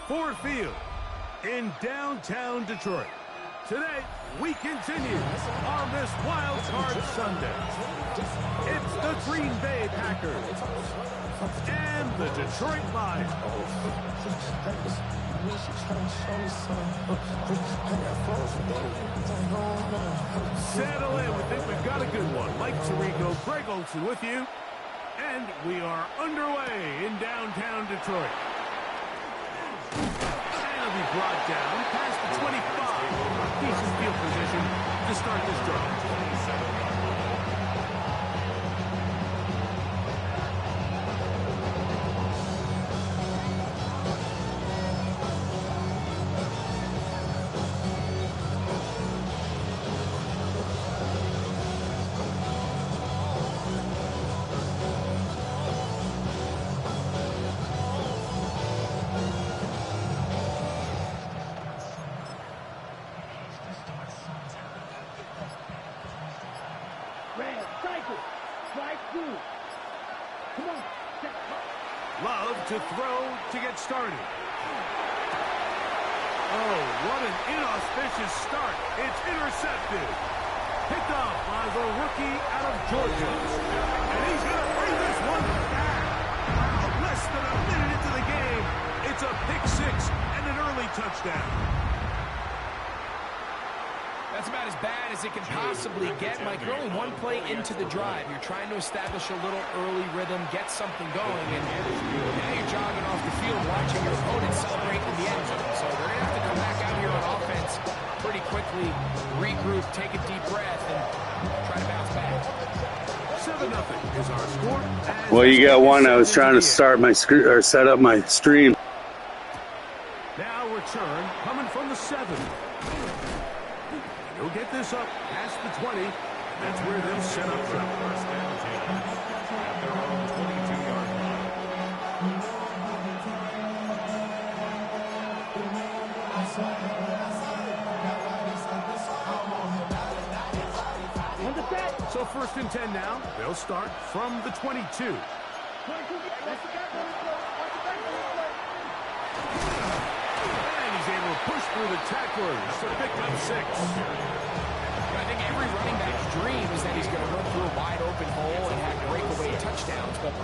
Ford Field in downtown Detroit. Today, we continue on this Wild Card Sunday. It's the Green Bay Packers and the Detroit Lions. Settle in. We think we've got a good one. Mike Tirico, Greg Olsen with you. And we are underway in downtown Detroit. And it'll be brought down past the 25. Decent field position to start this drive. Love to throw to get started. Oh, what an inauspicious start. It's intercepted. Picked off by the rookie out of Georgia. And he's going to bring this one back. Wow, less than a minute into the game. It's a pick six and an early touchdown. That's about as bad as it can possibly get, Mike. You're only one play into the drive. You're trying to establish a little early rhythm, get something going, and now you're jogging off the field watching your opponent celebrate in the end zone. So they're going to have to come back out here on offense pretty quickly, regroup, take a deep breath, and try to bounce back. 7-0 is our score. Well, you got one. I was trying to start my screen or set up my stream. Now return coming from the 7. He'll get this up past the 20. That's where they'll set up shop. First down, at their own 22-yard line. So 1st and 10 now. They'll start from the 22. Able to push through the tacklers to pick up 6. I think every running back's dream is that he's going to run through a wide open hole and have breakaway touchdowns, but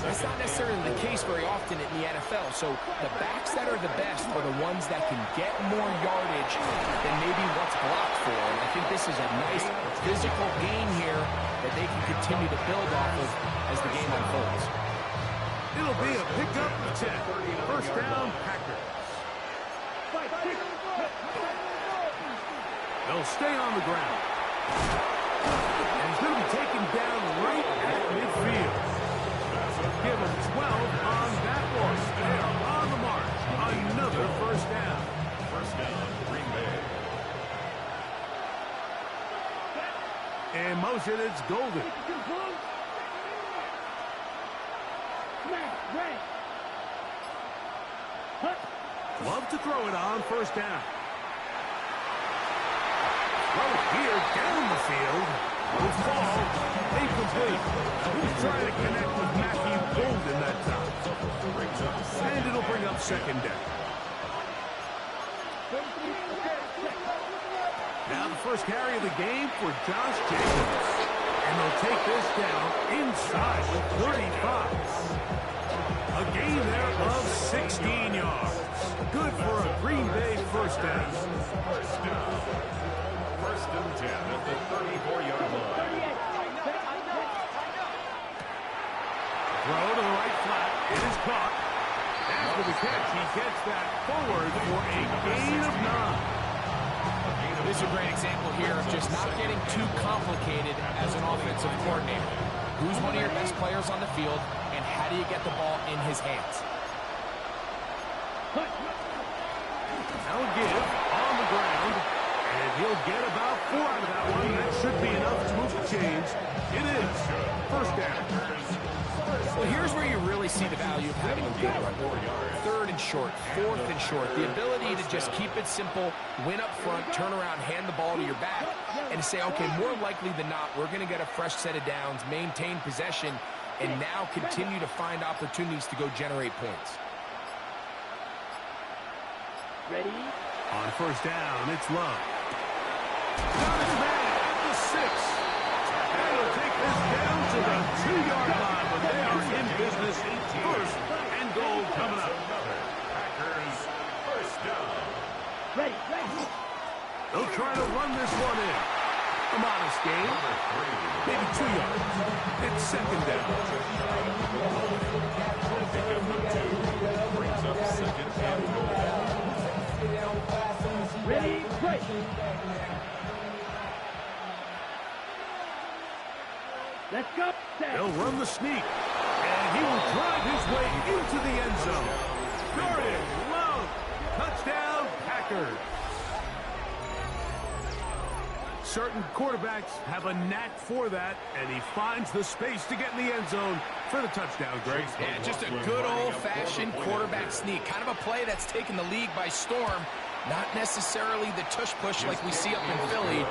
that's not necessarily the case very often in the NFL. So the backs that are the best are the ones that can get more yardage than maybe what's blocked for. And I think this is a nice physical gain here that they can continue to build off of as the game unfolds. It'll be a pickup of 10. First down, Packers. They'll stay on the ground. And he's going to be taken down right at midfield. Give him 12 on that one. They are on the mark. Another first down. First down, Green Bay. In motion, it's Golden. Love to throw it on first down. Throw here down the field. Will fall. Incomplete. He's trying to connect with Matthew Golden that time. And it'll bring up 2nd down. Now the first carry of the game for Josh Jacobs. And they'll take this down inside the 35. A gain there of 16 yards. Good for a Green Bay first down. First down. 1st and 10 at the 34-yard line. Throw to the right flat. It is caught. After the catch, he gets that forward for a gain of 9. This is a great example here of just not getting too complicated as an offensive coordinator. Who's one of your best players on the field, and how do you get the ball in his hands? Now give on the ground, and he'll get about 4 out of that one. That should be enough to move the chains. It is first down. Well, here's where you really see the value of having a good run. 3rd and short, 4th and short. The ability to just keep it simple, win up front, turn around, hand the ball to your back, and say, okay, more likely than not, we're going to get a fresh set of downs, maintain possession, and now continue to find opportunities to go generate points. Ready? On first down, it's Love. Got his man at the 6. And he'll take this down to the 2-yard line, but they are in business. First and goal coming up. Packers first down. Ready. They'll try to run this one in. A modest gain. Maybe 2 yards. It's second down. Brings up second and goal. Ready, break. Let's go. They'll run the sneak. And he will drive his way into the end zone. Jordan Love. Touchdown, Packers. Certain quarterbacks have a knack for that, and he finds the space to get in the end zone for the touchdown, Greg. Yeah, just a good old-fashioned quarterback sneak. Kind of a play that's taken the league by storm. Not necessarily the tush-push like we see up in Philly,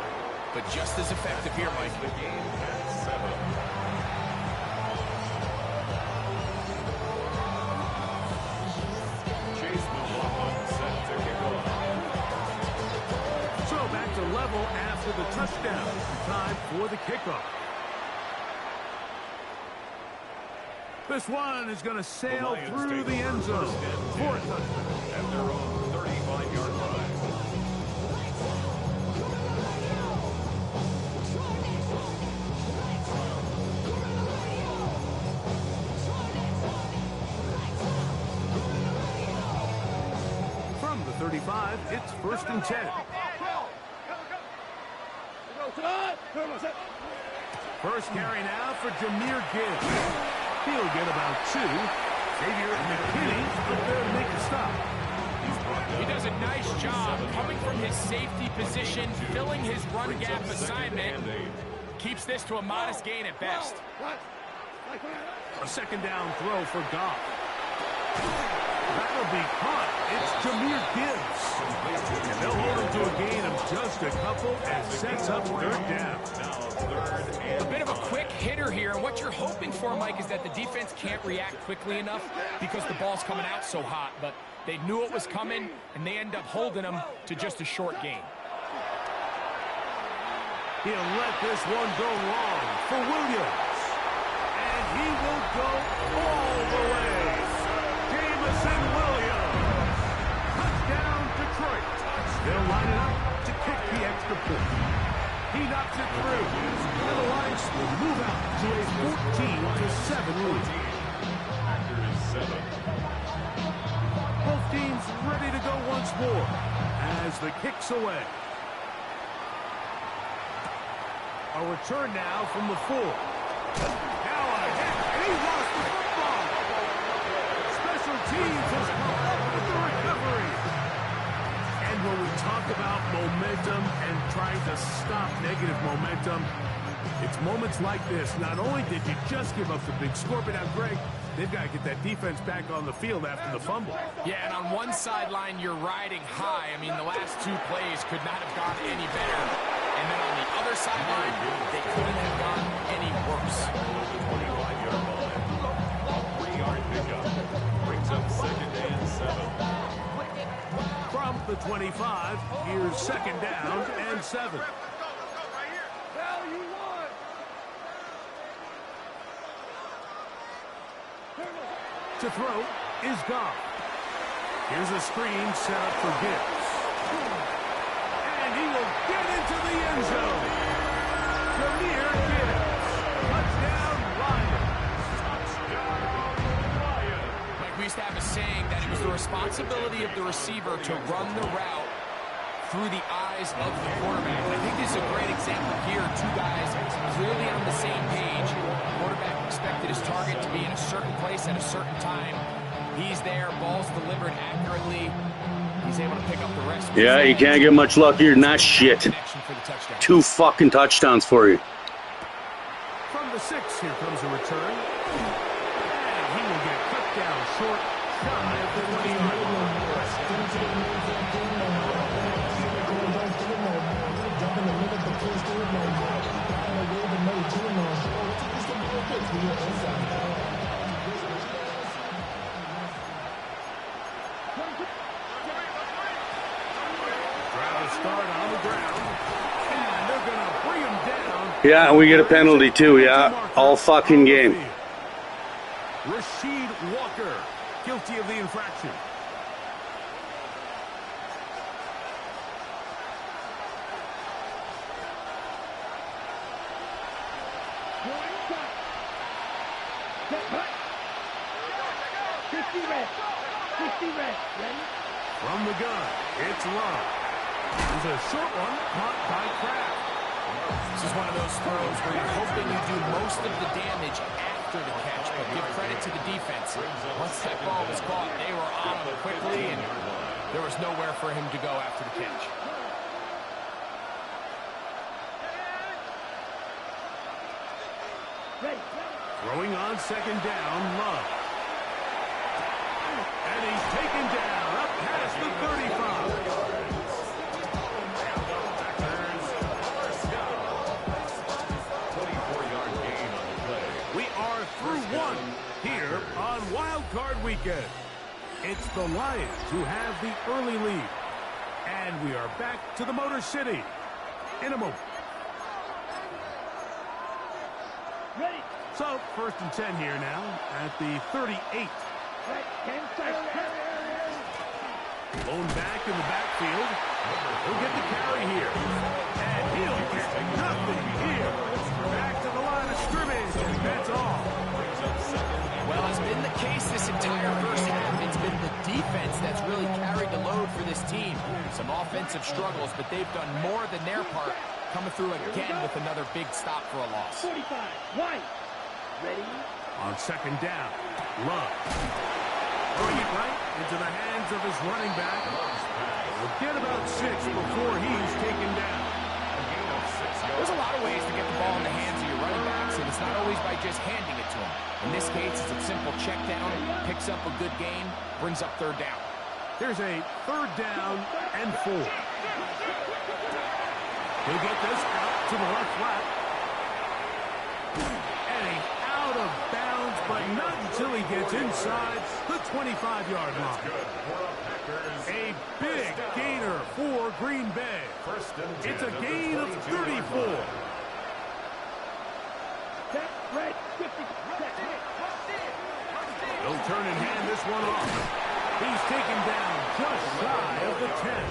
but just as effective here, Mike. The game at 7. Chase McLaughlin set to kick off. So back to level after the touchdown. Time for the kickoff. This one is going to sail through the end zone for a touchdown. At their own 35-yard line. From the 35, it's first and 10. First carry now for Jahmyr Gibbs. He'll get about 2. Xavier McKinney up there to make the stop. He does a nice job coming from his safety position, filling his run gap assignment. Keeps this to a modest gain at best. A second down throw for Goff. That'll be caught. It's Jahmyr Gibbs. And they'll hold him to a gain of just a couple and sets up third down. A bit of a quick hitter here, and what you're hoping for, Mike, is that the defense can't react quickly enough because the ball's coming out so hot. But they knew it was coming, and they end up holding them to just a short gain. He'll let this one go long for Williams. And he will go all the way. Jameson Williams. Touchdown, Detroit. They'll line it up to kick the extra point. He knocks it through. And the Lions will move out to a 14-7 lead. Packers 7. Both teams ready to go once more as the kick's away. A return now from the 4. Now a hit, and he lost the football. Special teams has come up with the recovery. And when we talk about momentum and trying to stop negative momentum, it's moments like this. Not only did you just give up the big score, but now, Greg, they've got to get that defense back on the field after the fumble. Yeah, and on one sideline, you're riding high. I mean, the last 2 plays could not have gone any better. And then on the other sideline, they couldn't have gone any worse. 25-yard line. 3-yard pickup. Brings up second and 7. From the 25, here's second down and 7. To throw is Goff. Here's a screen set up for Gibbs. And he will get into the end zone. Jahmyr Gibbs. Touchdown, Lions. Like we used to have a saying that it was the responsibility of the receiver to run the route through the eyes of the quarterback. And I think this is a great example here. 2 guys clearly on the same page. The quarterback expected his target to be in a certain place at a certain time. He's there, ball's delivered accurately. He's able to pick up the rest. Yeah, you can't get much luckier than that shit. 2 fucking touchdowns for you. From the 6, here comes a return. And he will get cut down short, shy of the 20-yard line. start on the ground. And they're going to bring him down. Yeah, we get a penalty too, yeah. All fucking game. Rasheed Walker, guilty of the infraction. From the gun, it's Love. There's a short one caught by Kraft. This is one of those throws where you're hoping you do most of the damage after the catch, but give credit to the defense. Once that ball was caught, they were on him quickly, and there was nowhere for him to go after the catch. Throwing on second down, Love. And he's taken down up past the 35. 24-yard gain on the play. We are through one here on Wild Card Weekend. It's the Lions who have the early lead. And we are back to the Motor City in a moment. Ready. So, 1st and 10 here now at the 38. Blown back in the backfield. He'll get the carry here. And he'll get nothing here. Back to the line of scrimmage, and that's all. Well, it's been the case this entire first half. It's been the defense that's really carried the load for this team. Some offensive struggles, but they've done more than their part, coming through again with another big stop for a loss. 45. White. Ready. On second down, Love. Throwing it right into the hands of his running back. Will get about 6 before he's taken down. There's a lot of ways to get the ball in the hands of your running backs, and it's not always by just handing it to them. In this case, it's a simple check down, picks up a good gain, brings up 3rd down. There's a 3rd down and 4. He'll get this out to the left flat. And he's out of bounds, but not until he gets inside the 25-yard line. A big gainer for Green Bay. It's a gain of 34. Red. 50. They'll turn and hand this one off. He's taken down just shy of the 10.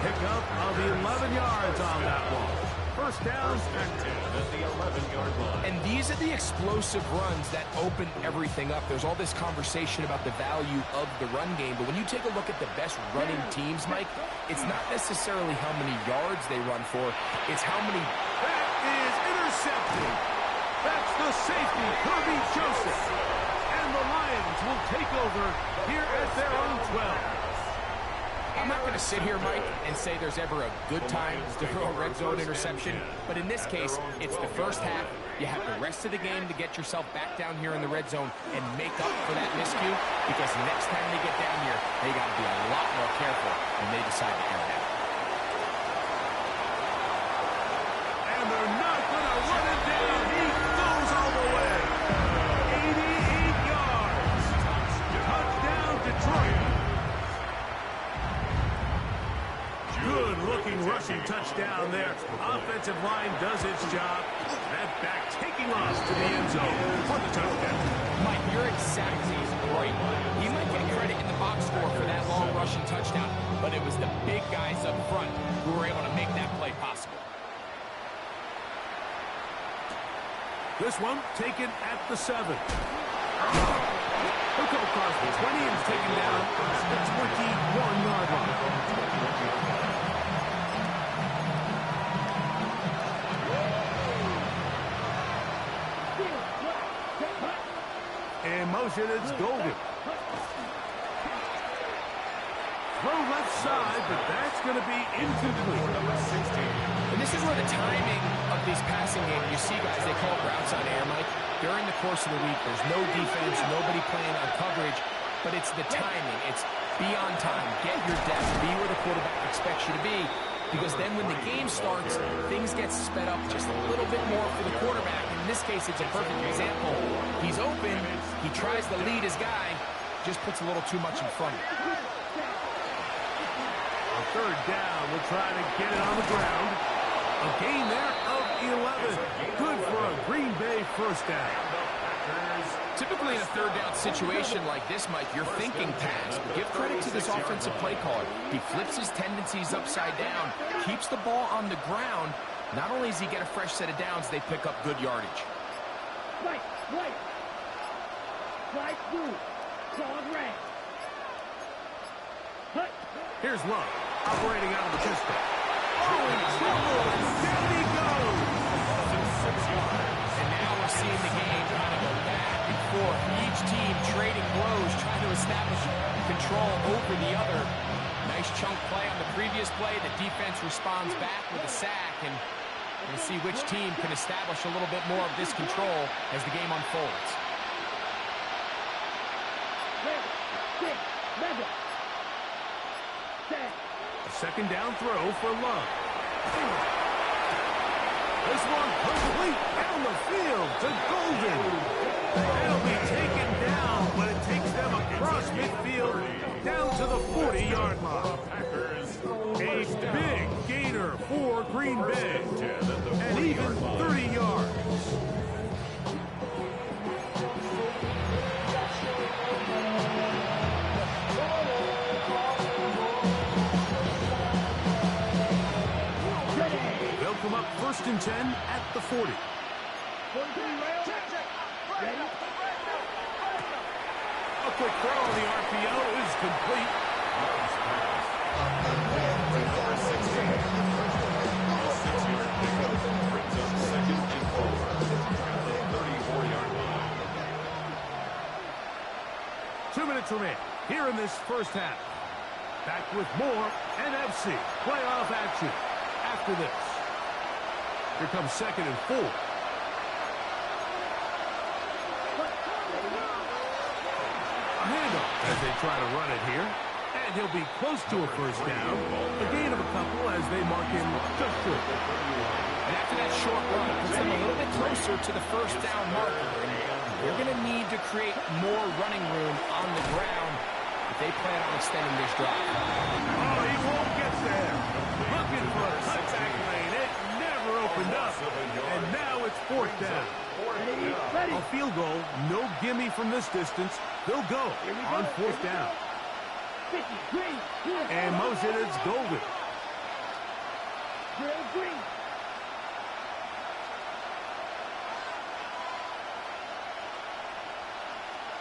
Pickup of 11 yards on that one. 1st down and 10 at the 11-yard line. And these are the explosive runs that open everything up. There's all this conversation about the value of the run game, but when you take a look at the best running teams, Mike, it's not necessarily how many yards they run for, it's how many... That is intercepted. That's the safety, Kirby Joseph. And the Lions will take over here at their own 12. I'm not going to sit here, Mike, and say there's ever a good time to throw a red zone interception, but in this case, it's the first half. You have the rest of the game to get yourself back down here in the red zone and make up for that miscue, because next time they get down here, they got to be a lot more careful when they decide to air it out. And they're not going to run it down. He goes all the way. 88 yards. Touchdown, Detroit. Good-looking rushing touchdown there. Offensive line does its job. That back taking off to the end zone for the touchdown. Mike, you're exactly right. You might get credit in the box score for that long rushing touchdown, but it was the big guys up front who were able to make that play possible. This one taken at the 7. He'll go across the 20 and is taken down at the 21-yard line. In motion, it's Golden. Throw left side, but that's going to be incomplete. And this is where the timing of these passing games, you see guys, they call it routes on air, Mike. During the course of the week, there's no defense, nobody playing on coverage, but it's the timing. It's be on time, get your depth, be where the quarterback expects you to be, because then when the game starts, things get sped up just a little bit more for the quarterback. In this case, it's a perfect example. He's open, he tries to lead his guy, just puts a little too much in front of him. On third down. We'll try to get it on the ground. A gain there of 11. Good for a Green Bay first down. Typically in a third down situation like this, Mike, you're thinking pass. But give credit to this offensive play caller. He flips his tendencies upside down, keeps the ball on the ground. Not only does he get a fresh set of downs, they pick up good yardage. Right. Slide through. Call red. Hut. Here's Love, operating out of the pistol. Oh, in trouble. Down he goes. And now we're seeing the game kind of go back and forth. Each team trading blows, trying to establish control over the other. Nice chunk play on the previous play. The defense responds back with a sack, and we'll see which team can establish a little bit more of this control as the game unfolds. A second down throw for Love. This one complete down the field to Golden. They'll be taken down, but it takes them across midfield down to the 40-yard line. A big gainer for Green Bay, and even 30 yards. They'll come up 1st and 10 at the 40. A quick throw on the RPO is complete. Minutes remain here in this first half. Back with more NFC playoff action after this. Here comes 2nd and 4. A handoff as they try to run it here. And he'll be close to a first down. A gain of a couple as they mark him just short. And after that short run, it puts them a little bit closer to the first down marker. They're going to need to create more running room on the ground if they plan on extending this drive. Oh, he won't get there. Looking for a cutback lane. It never opened up. And now it's 4th down. A field goal, no gimme from this distance. They'll go on 4th down. And motion, it's Golden. Green.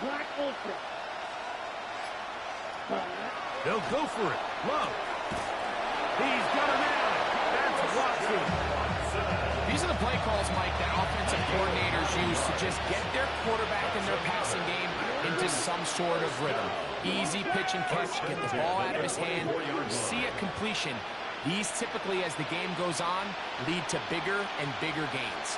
Black open. They'll go for it. Love. He's got a man. That's Watson. These are the play calls, Mike, that offensive coordinators use to just get their quarterback and their passing game into some sort of rhythm. Easy pitch and catch, get the ball out of his hand, see a completion. These typically, as the game goes on, lead to bigger and bigger gains.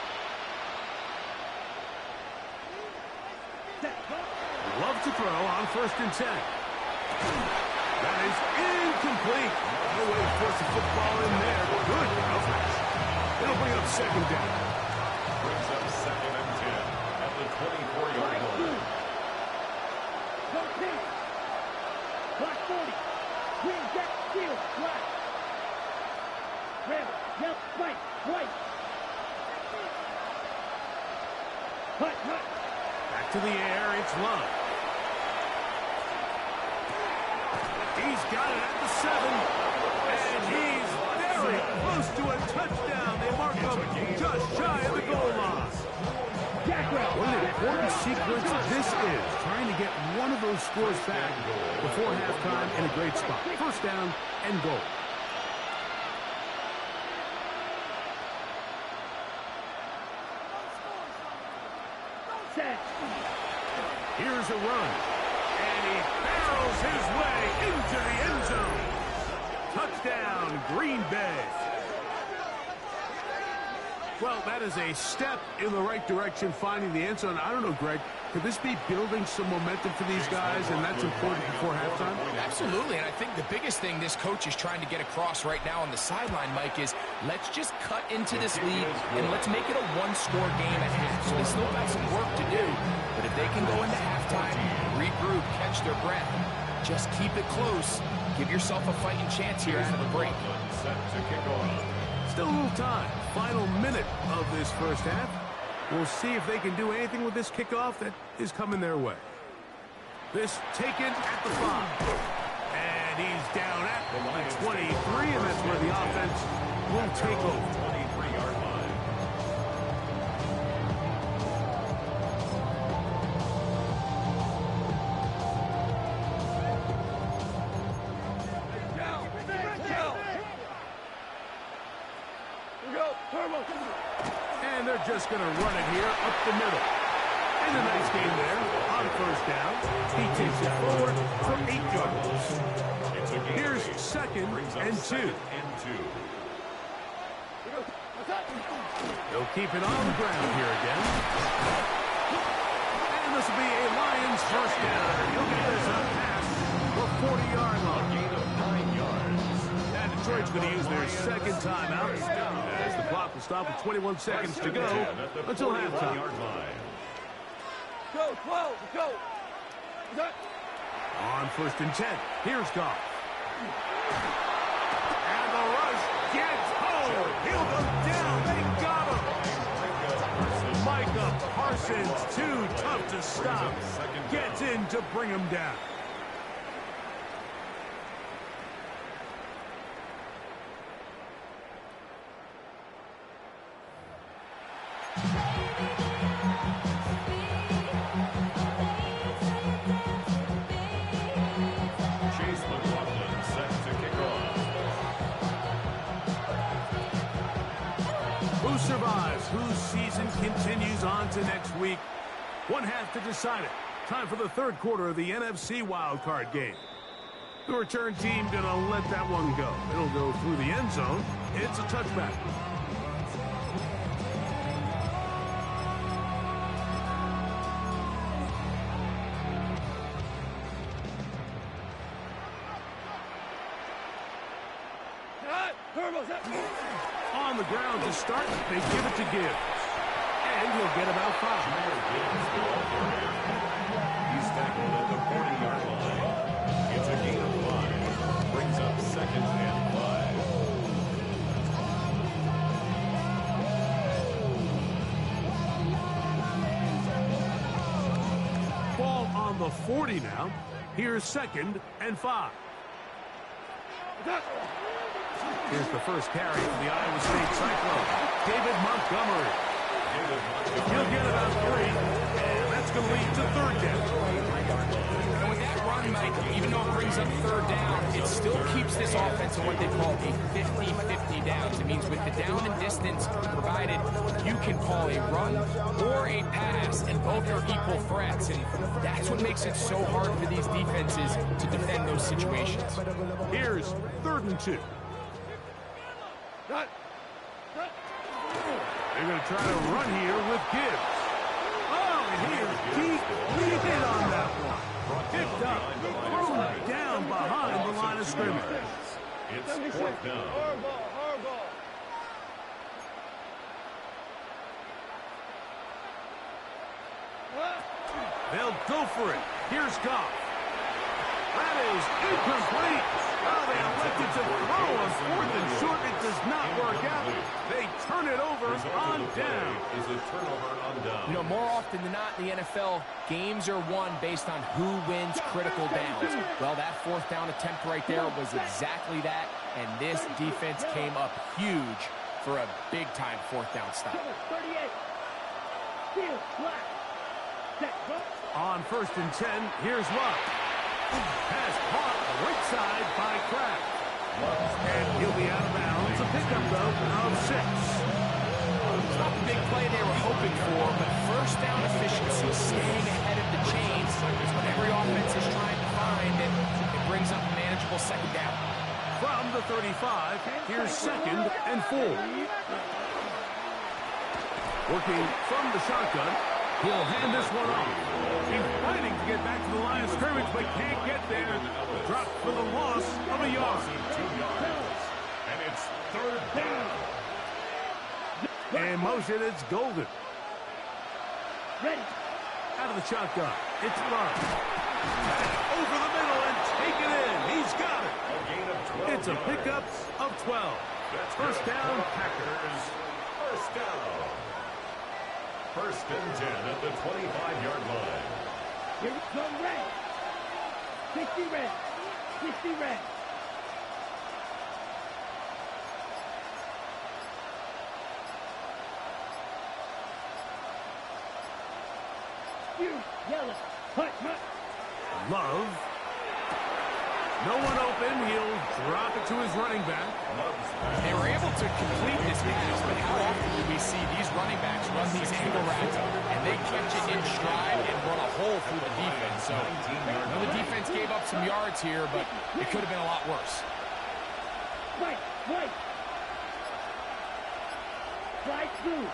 Love to throw on 1st and 10. That is incomplete. No way to force the football in there. Good coverage. It'll bring up 2nd down. Brings up 2nd and 10 at the 24-yard line. Block 40. Green back field. Block. Red. Yep. White. Hut. Back to the air. It's Love. He's got it at the 7. And he's very close to a touchdown. They mark him just shy of the goal line. What an important sequence this is. Trying to get one of those scores back before halftime in a great spot. 1st down and goal. Here's a run. And he barrels his way into the end zone. Touchdown, Green Bay. Well, that is a step in the right direction, finding the end zone. I don't know, Greg, could this be building some momentum for these guys, and that's important before halftime? Absolutely, and I think the biggest thing this coach is trying to get across right now on the sideline, Mike, is let's just cut into this lead, and let's make it a one-score game at half. So they still got some work to do, but if they can go into halftime, regroup, catch their breath, Just keep it close. Give yourself a fighting chance here out of the break. Set to kick off. Still a little time. Final minute of this first half. We'll see if they can do anything with this kickoff that is coming their way. This taken at the 5. And he's down at the 23, and that's where the offense will take over. 23-yard line. And they're just going to run it here up the middle. And a nice game there on first down. He takes it forward for 8 yards. Here's second and 2. They'll keep it on the ground here again. And this will be a Lions first down. He'll get this up pass for 40-yard line. Gain of 9 yards. And Detroit's going to use their second timeout as the clock will stop with 21 seconds to go until halftime. Go, 12, go. On first and 10, here's Goff. And the rush gets home. He'll go down. They got him. Micah Parsons, too tough to stop. Gets in to bring him down. Chase McLaughlin set to kick off. Who survives? Whose season continues on to next week? One half to decide it. Time for the third quarter of the NFC wildcard game. The return team gonna let that one go. It'll go through the end zone. It's a touchback. On the ground to start, they give it to Gibbs. And he'll get about 5. He's tackled at the 40-yard line. It's a gain of 5. Brings up second and 5. Ball on the 40 now. Here's second and 5. Here's the first carry for the Iowa State Cyclones. David Montgomery. He'll get about 3, and that's going to lead to third down. And with that run, Mike, even though it brings up third down, it still keeps this offense in what they call a 50-50 downs. It means with the down and distance provided, you can call a run or a pass, and both are equal threats. And that's what makes it so hard for these defenses to defend those situations. Here's third and 2. They're going to try to run here with Gibbs. Oh, and he is deep. He hit on that one. Picked up, thrown down behind the line of scrimmage. It's fourth down. They'll go for it. Here's Goff. That is incomplete. Well, they elected to throw on 4th and short. It does not work out. They turn it over on down. Is a turnover on down. You know, more often than not in the NFL, games are won based on who wins critical downs. Well, that 4th down attempt right there was exactly that, and this defense came up huge for a big-time 4th down stop. 38. Field, flat. Set, go. On first and 10, here's Luck. Pass caught right side by Kraft. And he'll be out of bounds. A pickup, though, of 6. It's not the big play they were hoping for, but first down efficiency, staying ahead of the chains, is what every offense is trying to find, and it brings up a manageable second down. From the 35, here's second and 4. Working from the shotgun, he'll hand this one off. He's fighting to get back to the line of scrimmage, but can't get there. Dropped for the loss of a yard. 2 yards. And it's third down. In motion, it's Golden. Ready. Out of the shotgun, it's Love. Over the middle and take it in. He's got it. A gain of 12 It's a yards. pickup of 12. That's First good. down, Packers. First down. First and 10 at the 25-yard line. Here we go, red. 60 red. 60 red. You, yellow. Hut, hut. Love. No one open. He'll drop it to his running back. They were able to complete this pass, but how often do we see these running backs run these angle routes and they catch it in stride and run a hole through the defense? So I know the defense gave up some yards here, but it could have been a lot worse. White, white. Slide blue.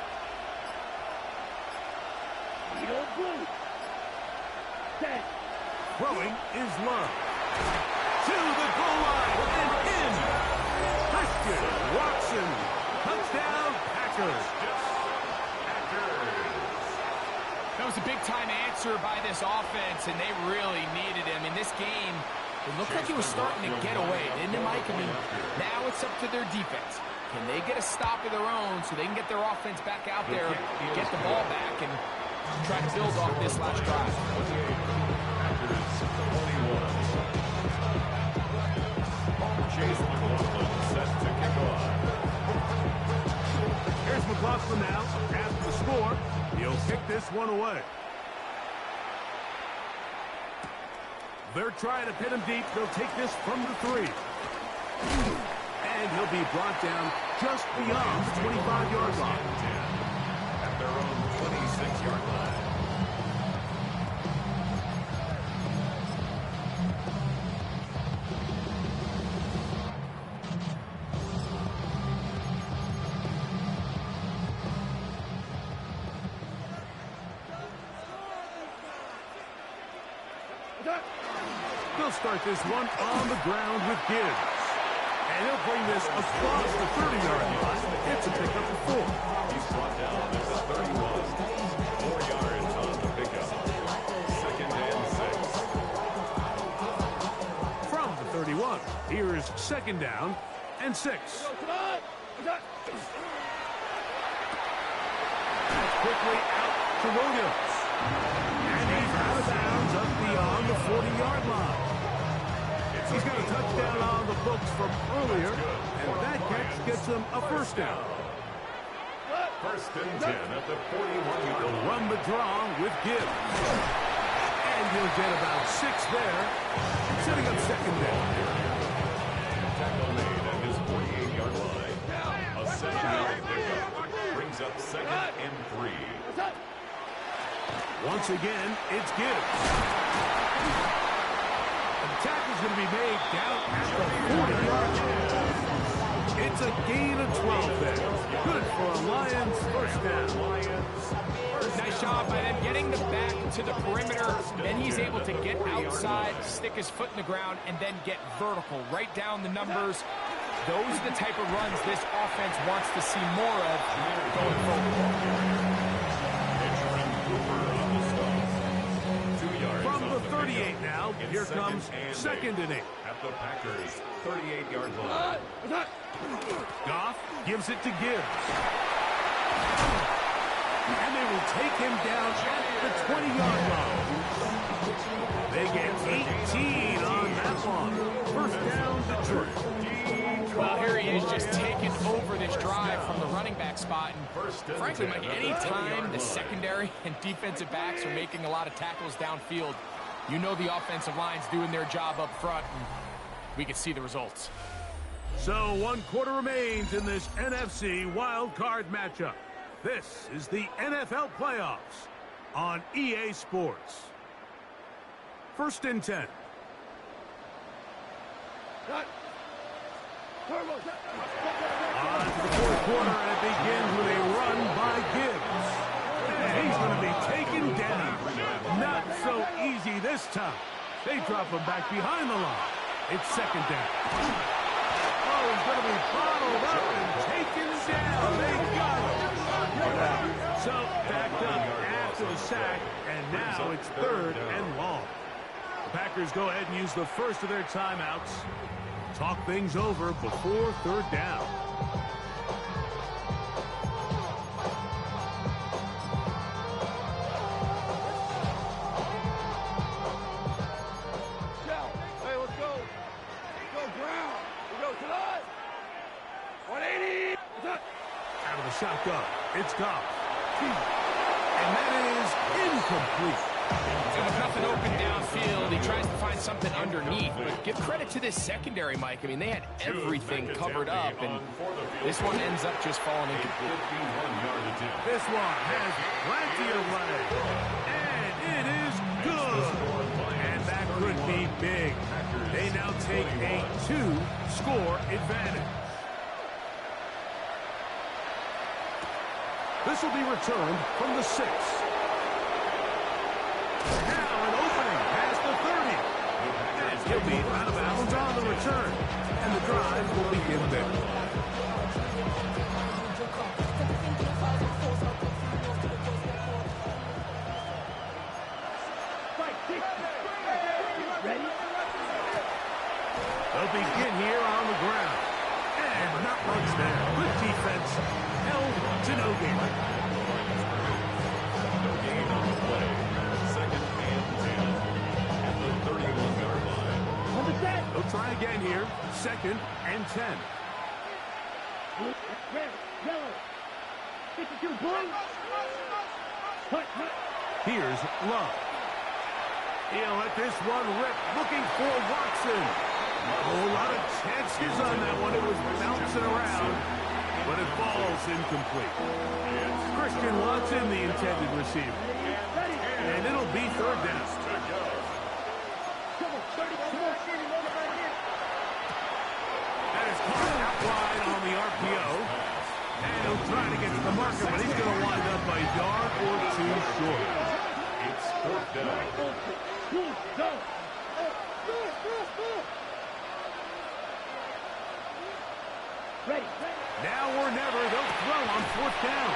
Needle blue. Set. Throwing is Love. To the goal line and in. Christian Watson. Touchdown, Packers. That was a big-time answer by this offense, and they really needed him. In this game, it looked like he was starting to get away, didn't it, Mike? I mean, now it's up to their defense. Can they get a stop of their own so they can get their offense back out there, get the ball back, and try to build off this last drive? Packers 21. Chase McLaughlin set to kick off. Here's McLaughlin now. After the score, he'll kick this one away. They're trying to pin him deep. They'll take this from the 3. And he'll be brought down just beyond the 25-yard line. At their own 26-yard line. They'll start this one on the ground with Gibbs. And he'll bring this across the 30-yard line. It's a pickup of 4. He's brought down at the 31. 4 yards on the pickup. Second and 6. From the 31, here's second down and 6. Come on. That's quickly out to Williams. And he's out of bounds up beyond the 40-yard line. He's got a touchdown on the books from earlier, and that catch gets him a first down. First and 10 at the 41-yard They'll line. run the draw with Gibbs. And he'll get about 6 there, setting up second down. Tackle made at his 48-yard line. A 7-yard pickup brings up second and 3. Once again, it's Gibbs. The tackle's going to be made down at the 40-yard line. It's a gain of 12 there. Good for a Lions first down. Nice job by them getting the back to the perimeter. Then he's able to get outside, stick his foot in the ground, and then get vertical. Right down the numbers. Those are the type of runs this offense wants to see more of going forward. From the 38 now, here comes second and 8. At the Packers' 38-yard line. Goff gives it to Gibbs. And they will take him down at the 20-yard line. They get 18 on that one. First down, Detroit. Well, here he is just taking over this drive from the running back spot. And frankly, Mike, any time the secondary and defensive backs are making a lot of tackles downfield, you know the offensive line's doing their job up front, and we can see the results. So 1 quarter remains in this NFC wild card matchup. This is the NFL playoffs on EA Sports. First and 10. On to the fourth quarter, and it begins with a run by Gibbs. And he's going to be taken down. Not so easy this time. They drop him back behind the line. It's second down. Oh, he's going to be bottled up and taken down. They got him. So backed up after the sack, and now it's third and long. Packers go ahead and use the first of their timeouts. Talk things over before third down. Hey, let's go. Let's go ground. We go to the 180. Out of the shotgun. It's Goff. And that is incomplete. And with nothing open downfield, he tries to find something underneath. But give credit to this secondary, Mike. I mean, they had everything covered up, and this one ends up just falling incomplete. This one has plenty of leg. And it is good. And that could be big. They now take a 2-score advantage. This will be returned from the 6. Now an opening past the 30. And he'll be out of bounds on the return. And the drive will begin there. Ready? They'll begin here on the ground. And not much there. Good defense. Held to no gain. No gain on the play. Second and 10 at the 31-yard line. On the set. They'll try again here. Second and 10. Red, yellow. 52 blue. Hut. Here's Love. He'll let this one rip. Looking for Watson. A whole lot of chances on that one. It was bouncing around, but it falls incomplete. Christian Watson, the intended receiver. Ready. And it'll be third down. Come on, 30. Come on. That is caught out wide on the RPO. And he'll try to get to the marker, but he's going to wind up a yard or two short. It's fourth down. Go. Ready. Now or never, they'll throw on fourth down.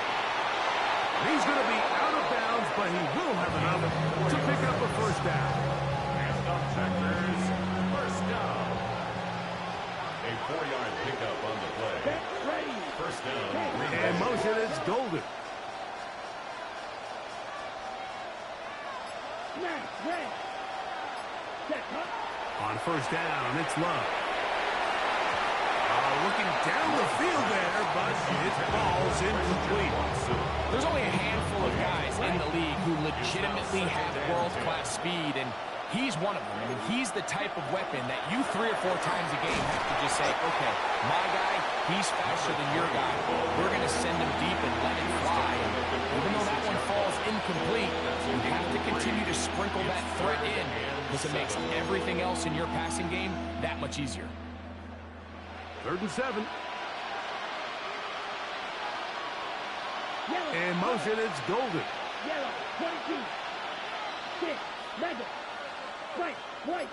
He's going to be out of bounds, but he will have enough to pick up a first down. And up Packers, first down. A 4-yard pickup on the play. Get ready. First down. And motion, it's Golden. Snap. Red. Set. Hut. On first down, it's Love. Looking down the field there, but it falls incomplete. There's only a handful of guys in the league who legitimately have world-class speed, and he's one of them. I mean, he's the type of weapon that you 3 or 4 times a game have to just say, okay, my guy, he's faster than your guy. We're going to send him deep and let him fly. And even though that one falls incomplete, you have to continue to sprinkle that threat in because it makes everything else in your passing game that much easier. 3rd and 7. Yellow. In motion, it's Golden. Yellow. 22. 6. Mega. White. White.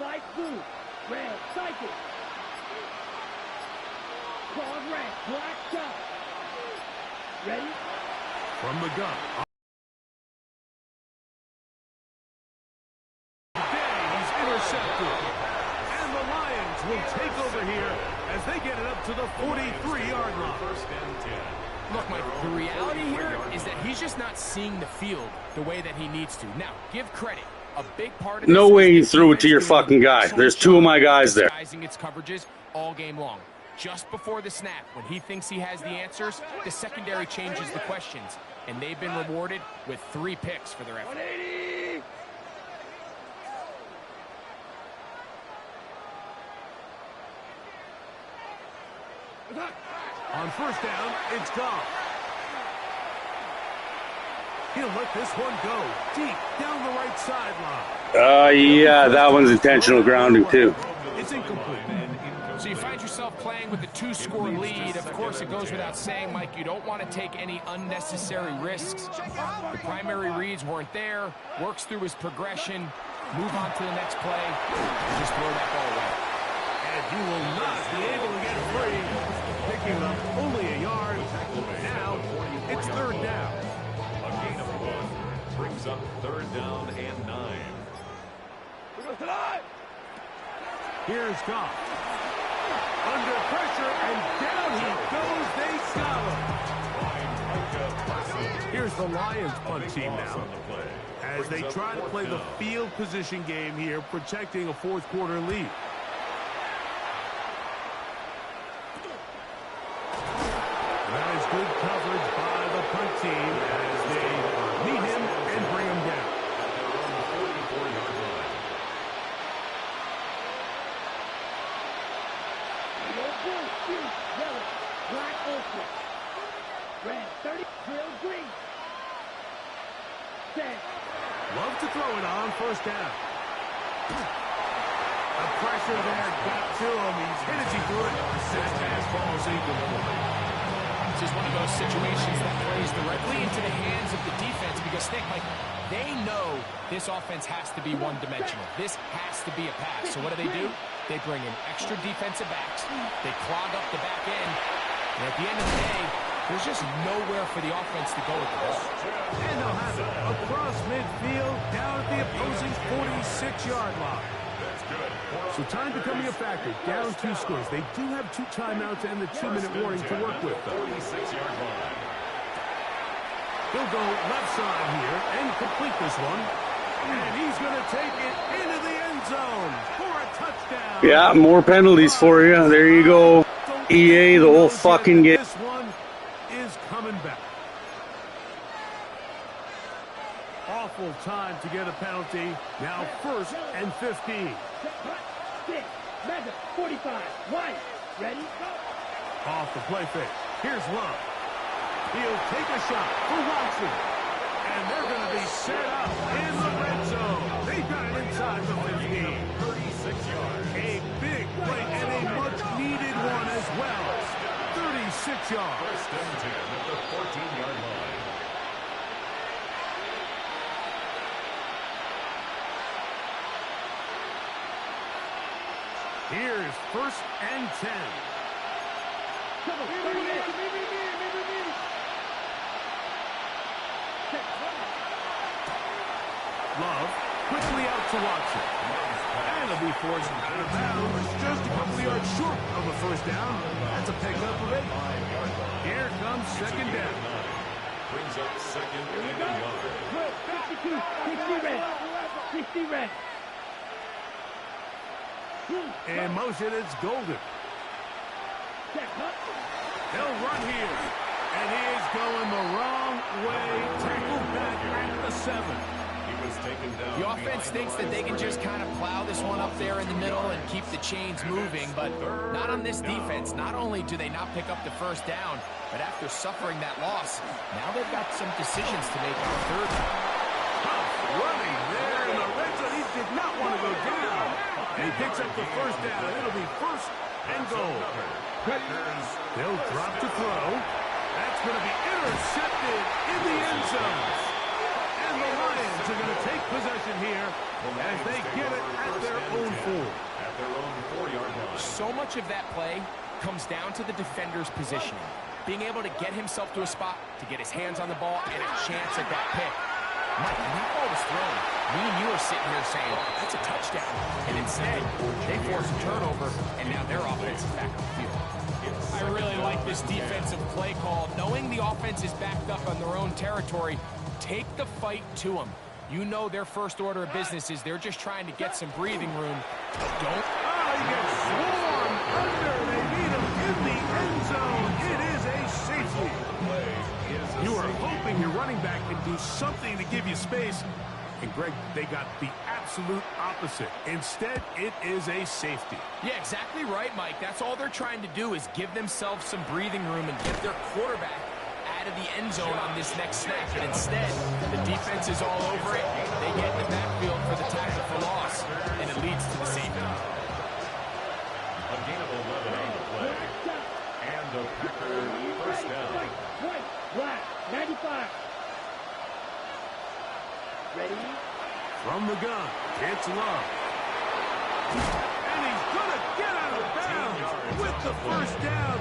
Light blue. Red. Cycle. Claw red. Black shot. Ready? From the gun. He's intercepted. And the Lions will take over here as they get it up to the 43-yard line. First and 10. Look, Mike, the reality here is that he's just not seeing the field the way that he needs to. Now, give credit. A big part of No this way is you the threw it to your defense doing fucking guy. excellent There's 2 of my job guys there. disguising its coverages all game long. Just before the snap, when he thinks he has the answers, the secondary changes the questions. And they've been rewarded with 3 picks for their effort. 180. On first down, it's Goff. He'll let this one go deep down the right sideline. Yeah, that one's intentional grounding too. It's incomplete. So you find yourself playing with a 2-score lead. Of course, it goes without saying, Mike, you don't want to take any unnecessary risks. The primary reads weren't there. Works through his progression. Move on to the next play. And just throw that ball away. And he will not be able to get free. Picking up only a yard. Now, it's third down. A gain of 1 brings up third down and 9. tonight. Here's Goff. Under pressure, and down he goes. They got him. Here's the Lions punt team now, as they try to play the field position game here, protecting a fourth-quarter lead. That is good coverage by the punt team as they meet him and bring him down. Love to throw it on first down. The pressure there got to him. He's hit as he threw it. That fastball is incomplete. This is one of those situations that plays directly into the hands of the defense because, Nick, like, they know this offense has to be one-dimensional. This has to be a pass. So what do? They bring in extra defensive backs. They clog up the back end. And at the end of the day, there's just nowhere for the offense to go with this. And they'll have it across midfield, down at the opposing 46-yard line. So time becoming a factor. Down 2 scores. They do have 2 timeouts and the 2-minute warning to work with, though. He'll go left side here and complete this one. And he's going to take it into the end zone for a touchdown. Yeah, more penalties for you. There you go. EA, the whole fucking game. This one is coming back. Awful time to get a penalty. Now 1st and 15. 45. White. Ready? Off the play fake. Here's Love. He'll take a shot for Watson. And they're going to be set up in the red zone. They've got it inside the 15. 36 yards. A big play and a much-needed one as well. 36 yards. 1st and 10 at the 14-yard line. Here's 1st and 10. Love quickly out to Watson. And he'll be forced out of bounds just a couple yards short of a 1st down. That's a pickup of 8. Here comes 2nd down. Brings up 2nd and a yard. 62. 60 red. 60 red. In motion, it's Golden. He'll run here. And he is going the wrong way. Tackled back at the 7. He was taken down. The offense thinks that they can just kind of plow this one up there in the middle and keep the chains moving, but not on this defense. Not only do they not pick up the 1st down, but after suffering that loss, now they've got some decisions to make on 3rd down. Running there in the red zone. He did not want to go down. He picks up the 1st down. It'll be 1st and goal. They'll drop to throw. That's going to be intercepted in the end zone. And the Lions are going to take possession here as they get it at their own 4. At their own 4-yard line. So much of that play comes down to the defender's positioning. Being able to get himself to a spot, to get his hands on the ball, and a chance at that pick. Mike, when that ball was thrown, me and you are sitting here saying, that's a touchdown. And instead, they force a turnover, and now their offense is back on the field. I really like this defensive play call. Knowing the offense is backed up on their own territory, take the fight to them. You know their first order of business is they're just trying to get some breathing room. Don't. Oh, he gets swarmed under. They meet him in the end zone. It is a safety. You are hoping your running back can do something to give you space. And, Greg, they got the absolute opposite. Instead, it is a safety. Yeah, exactly right, Mike. That's all they're trying to do is give themselves some breathing room and get their quarterback out of the end zone on this next snap. And instead, the defense is all over it. They get in the backfield for the tackle for loss, and it leads to the safety. A gain of 11 on the play. And the Packer 1st down. White. Black. 95. Ready? From the gun, it's Love. And he's going to get out of bounds with the 1st down.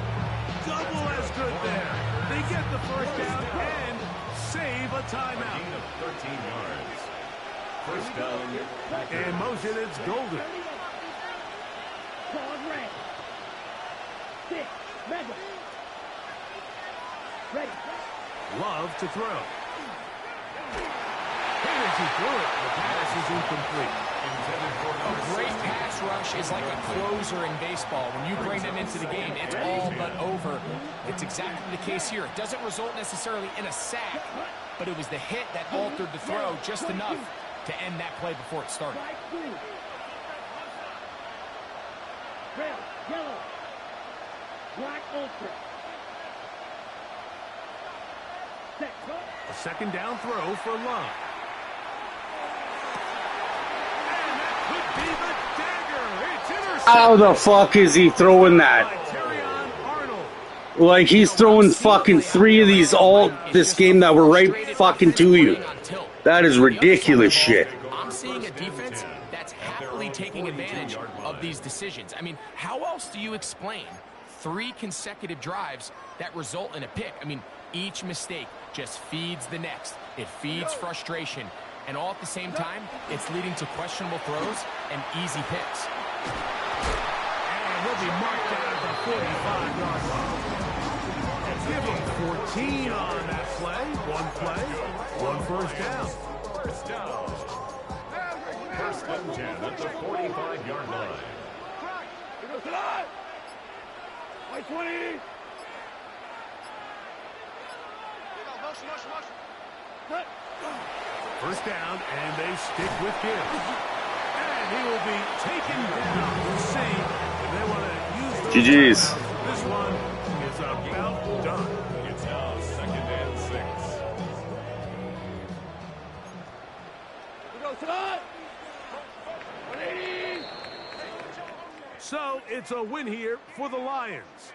Double as good there. They get the 1st down and save a timeout. Gain of 13 yards. First down. In motion, it's Golden. Pause red. 6. Mega. Ready. Love to throw. And as he threw it, the pass is incomplete. A great pass rush is like a closer in baseball. When you bring them into the game, it's all but over. It's exactly the case here. It doesn't result necessarily in a sack, but it was the hit that altered the throw just enough to end that play before it started. Strike 2. Red. Yellow. Black ultra. Set. Go. A second down throw for Love. And that could be the dagger. It's intercepted. How the fuck is he throwing that? By Terrion Arnold. Like he's throwing fucking 3 of these all this game that were right fucking to you. That is ridiculous shit. I'm seeing a defense that's happily taking advantage of these decisions. I mean, how else do you explain 3 consecutive drives that result in a pick? I mean, each mistake just feeds the next. It feeds frustration. And all at the same time, it's leading to questionable throws and easy picks. And he'll be marked down at the 45-yard line. Give him 14 on that play. One play, one first down. First down. First and 10 at the 45-yard line. Here goes the line. White 20. Cut. First down, and they stick with Gibbs. And he will be taken down. We'll see if they want to use those GG's. timeouts. This one is about done. It's now 2nd and 6. Here goes the line. 180. So it's a win here for the Lions.